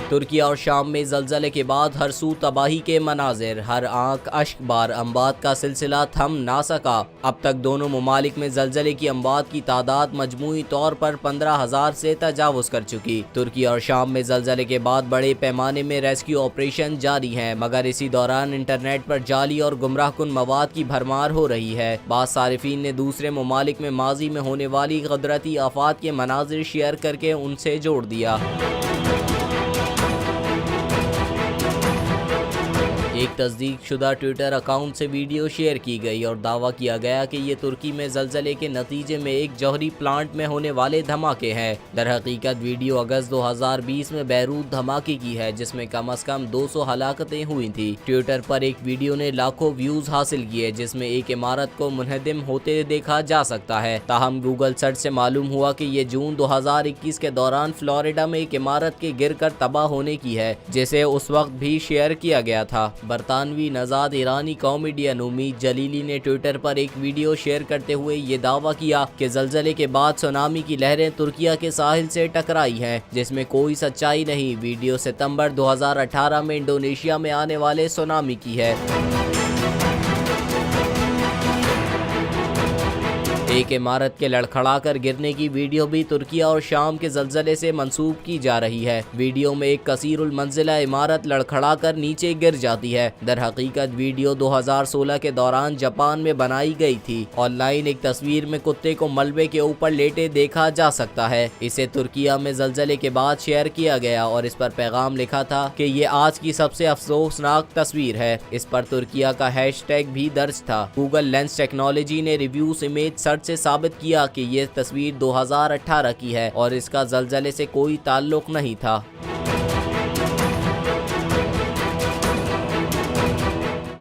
ترکی اور شام میں زلزلے کے بعد ہر سو تباہی کے مناظر، ہر آنکھ اشک بار، اموات کا سلسلہ تھم نہ سکا۔ اب تک دونوں ممالک میں زلزلے کی اموات کی تعداد مجموعی طور پر 15,000 سے تجاوز کر چکی۔ ترکی اور شام میں زلزلے کے بعد بڑے پیمانے میں ریسکیو آپریشن جاری ہیں، مگر اسی دوران انٹرنیٹ پر جعلی اور گمراہ کن مواد کی بھرمار ہو رہی ہے۔ بعض صارفین نے دوسرے ممالک میں ماضی میں ہونے والی قدرتی آفات کے مناظر شیئر کر کے ان سے جوڑ دیا۔ ایک تصدیق شدہ ٹویٹر اکاؤنٹ سے ویڈیو شیئر کی گئی اور دعویٰ کیا گیا کہ یہ ترکی میں زلزلے کے نتیجے میں ایک جوہری پلانٹ میں ہونے والے دھماکے ہیں۔ در حقیقت ویڈیو اگست 2020 میں بیروت دھماکے کی ہے، جس میں کم از کم 200 ہلاکتیں ہوئی تھیں۔ ٹویٹر پر ایک ویڈیو نے لاکھوں ویوز حاصل کیے، جس میں ایک عمارت کو منہدم ہوتے دیکھا جا سکتا ہے۔ تاہم گوگل سرچ سے معلوم ہوا کہ یہ جون 2021 کے دوران فلوریڈا میں ایک عمارت کے گر کر تباہ ہونے کی ہے، جسے اس وقت بھی شیئر کیا گیا تھا۔ برطانوی نژاد ایرانی کامیڈین امید جلیلی نے ٹویٹر پر ایک ویڈیو شیئر کرتے ہوئے یہ دعویٰ کیا کہ زلزلے کے بعد سونامی کی لہریں ترکیہ کے ساحل سے ٹکرائی ہیں، جس میں کوئی سچائی نہیں۔ ویڈیو ستمبر 2018 میں انڈونیشیا میں آنے والے سونامی کی ہے۔ ایک عمارت کے لڑکھڑا کر گرنے کی ویڈیو بھی ترکیہ اور شام کے زلزلے سے منسوب کی جا رہی ہے۔ ویڈیو میں ایک کثیر المنزلہ عمارت لڑکھڑا کر نیچے گر جاتی ہے۔ در حقیقت ویڈیو 2016 کے دوران جاپان میں بنائی گئی تھی۔ آن لائن ایک تصویر میں کتے کو ملبے کے اوپر لیٹے دیکھا جا سکتا ہے۔ اسے ترکیہ میں زلزلے کے بعد شیئر کیا گیا اور اس پر پیغام لکھا تھا کہ یہ آج کی سب سے افسوسناک تصویر ہے۔ اس پر ترکیہ کا ہیش ٹیگ بھی درج تھا۔ گوگل لینس ٹیکنالوجی نے ریویوز امیج سرچ سے ثابت کیا کہ یہ تصویر 2018 کی ہے اور اس کا زلزلے سے کوئی تعلق نہیں تھا۔